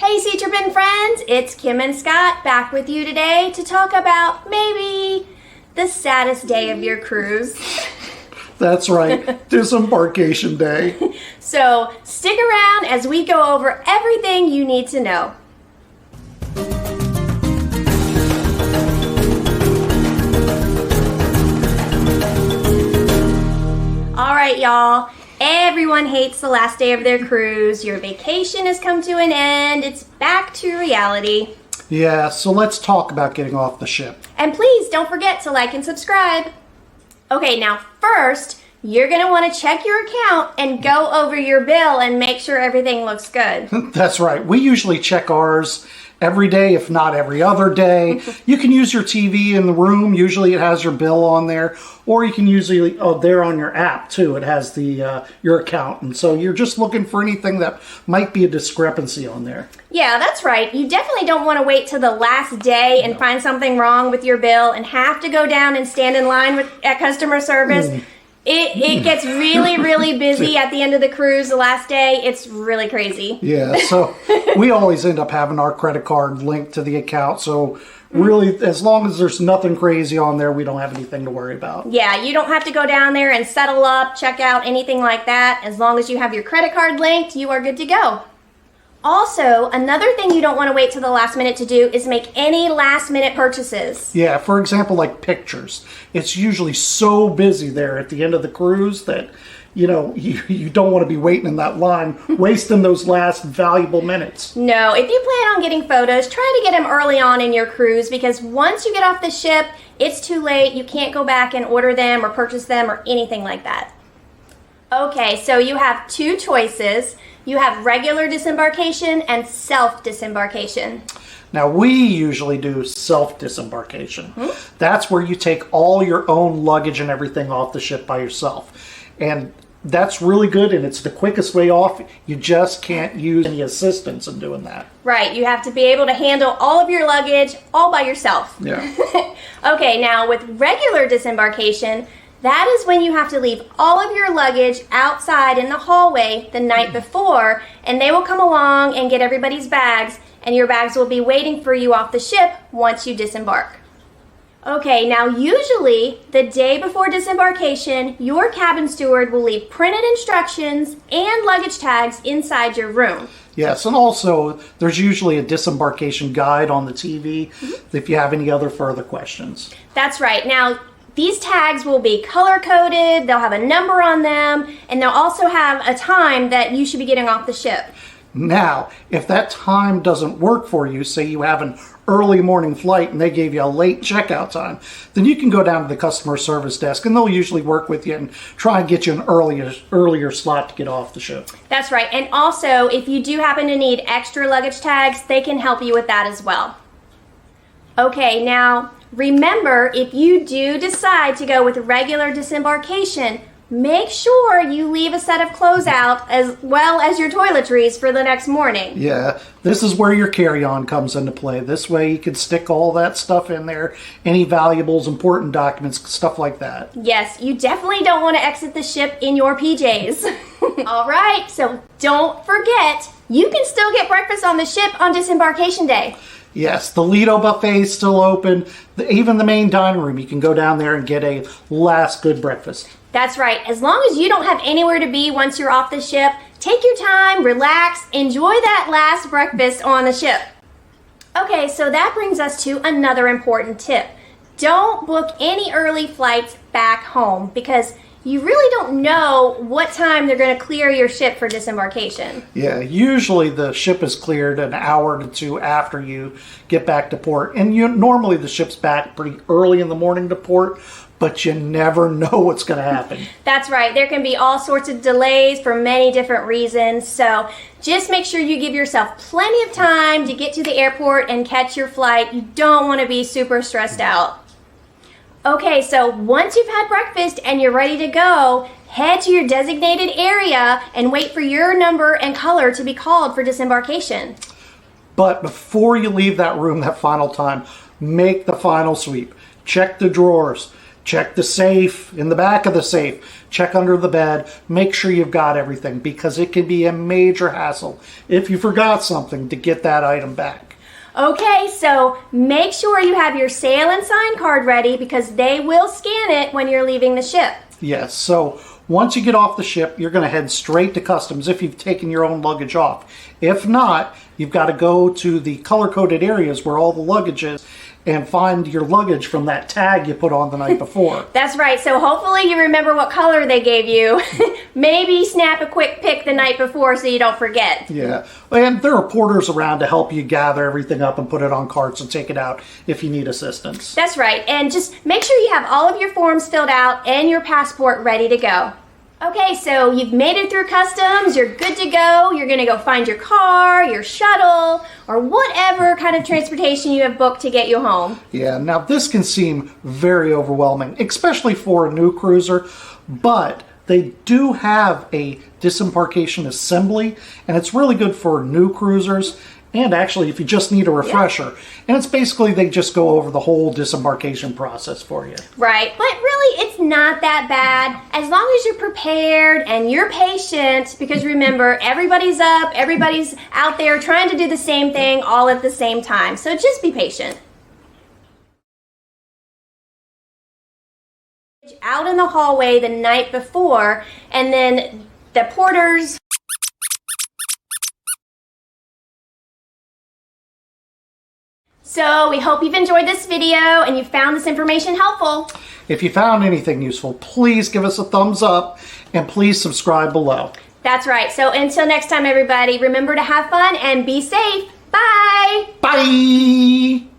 Hey SeaTrippin friends, it's Kim and Scott back with you today to talk about maybe the saddest day of your cruise. That's right, Disembarkation Day. So stick around as we go over everything you need to know. All right, y'all. Everyone hates the last day of their cruise. Your vacation has come to an end. It's back to reality. Yeah, so let's talk about getting off the ship. And please don't forget to like and subscribe. Okay, now first, you're going to want to check your account and go over your bill and make sure everything looks good. That's right. We usually check ours every day, if not every other day. You can use your TV in the room. Usually it has your bill on there. Or you can usually, there on your app too. It has the your account. And so you're just looking for anything that might be a discrepancy on there. Yeah, that's right. You definitely don't want to wait till the last day and find something wrong with your bill and have to go down and stand in line at customer service. It gets really, really busy at the end of the cruise, the last day. It's really crazy. Yeah, so we always end up having our credit card linked to the account. So really, as long as there's nothing crazy on there, we don't have anything to worry about. Yeah, you don't have to go down there and settle up, check out, anything like that. As long as you have your credit card linked, you are good to go. Also, another thing you don't want to wait till the last minute to do is make any last minute purchases. Yeah, for example, like pictures. It's usually so busy there at the end of the cruise that, you don't want to be waiting in that line, wasting those last valuable minutes. No, if you plan on getting photos, try to get them early on in your cruise because once you get off the ship, it's too late. You can't go back and order them or purchase them or anything like that. Okay, so you have two choices. You have regular disembarkation and self-disembarkation. Now, we usually do self-disembarkation. That's where you take all your own luggage and everything off the ship by yourself. And that's really good, and it's the quickest way off. You just can't use any assistance in doing that. Right, you have to be able to handle all of your luggage all by yourself. Yeah. Okay, now with regular disembarkation, that is when you have to leave all of your luggage outside in the hallway the night before, and they will come along and get everybody's bags, and your bags will be waiting for you off the ship once you disembark. Okay, now usually the day before disembarkation, your cabin steward will leave printed instructions and luggage tags inside your room. Yes, and also there's usually a disembarkation guide on the TV if you have any other further questions. That's right. Now, these tags will be color-coded, they'll have a number on them, and they'll also have a time that you should be getting off the ship. Now, if that time doesn't work for you, say you have an early morning flight and they gave you a late checkout time, then you can go down to the customer service desk and they'll usually work with you and try and get you an earlier slot to get off the ship. That's right. And also, if you do happen to need extra luggage tags, they can help you with that as well. Okay, now remember, if you do decide to go with regular disembarkation, make sure you leave a set of clothes out as well as your toiletries for the next morning. Yeah, this is where your carry-on comes into play. This way you can stick all that stuff in there, any valuables, important documents, stuff like that. Yes, you definitely don't want to exit the ship in your PJs. All right, so don't forget, you can still get breakfast on the ship on disembarkation day. Yes, the Lido buffet is still open. Even the main dining room, you can go down there and get a last good breakfast. That's right. As long as you don't have anywhere to be once you're off the ship, take your time, relax, enjoy that last breakfast on the ship. Okay, so that brings us to another important tip. Don't book any early flights back home because you really don't know what time they're going to clear your ship for disembarkation. Yeah, usually the ship is cleared an hour to two after you get back to port. And normally the ship's back pretty early in the morning to port, but you never know what's going to happen. That's right. There can be all sorts of delays for many different reasons. So just make sure you give yourself plenty of time to get to the airport and catch your flight. You don't want to be super stressed out. Okay, so once you've had breakfast and you're ready to go, head to your designated area and wait for your number and color to be called for disembarkation. But before you leave that room that final time, make the final sweep. Check the drawers. check the safe, in the back of the safe, check under the bed, make sure you've got everything, because it can be a major hassle if you forgot something to get that item back. Okay, so make sure you have your sail and sign card ready because they will scan it when you're leaving the ship. Yes, so once you get off the ship, you're going to head straight to customs if you've taken your own luggage off. If not, you've got to go to the color-coded areas where all the luggage is and find your luggage from that tag you put on the night before. That's right, so hopefully you remember what color they gave you. Maybe snap a quick pic the night before so you don't forget. Yeah, and there are porters around to help you gather everything up and put it on carts and take it out if you need assistance. That's right, and just make sure you have all of your forms filled out and your passport ready to go. Okay, so you've made it through customs, you're good to go, you're gonna go find your car, your shuttle, or whatever kind of transportation you have booked to get you home. Yeah, now this can seem very overwhelming, especially for a new cruiser, but they do have a disembarkation assembly, and it's really good for new cruisers, and actually if you just need a refresher. Yeah. And it's basically they just go over the whole disembarkation process for you. Right, but really it's not that bad as long as you're prepared and you're patient, because remember, everybody's up, everybody's out there trying to do the same thing all at the same time. So just be patient. Out in the hallway the night before, and then the porters So we hope you've enjoyed this video and you found this information helpful. If you found anything useful, please give us a thumbs up and please subscribe below. That's right. So until next time, everybody, remember to have fun and be safe. Bye. Bye.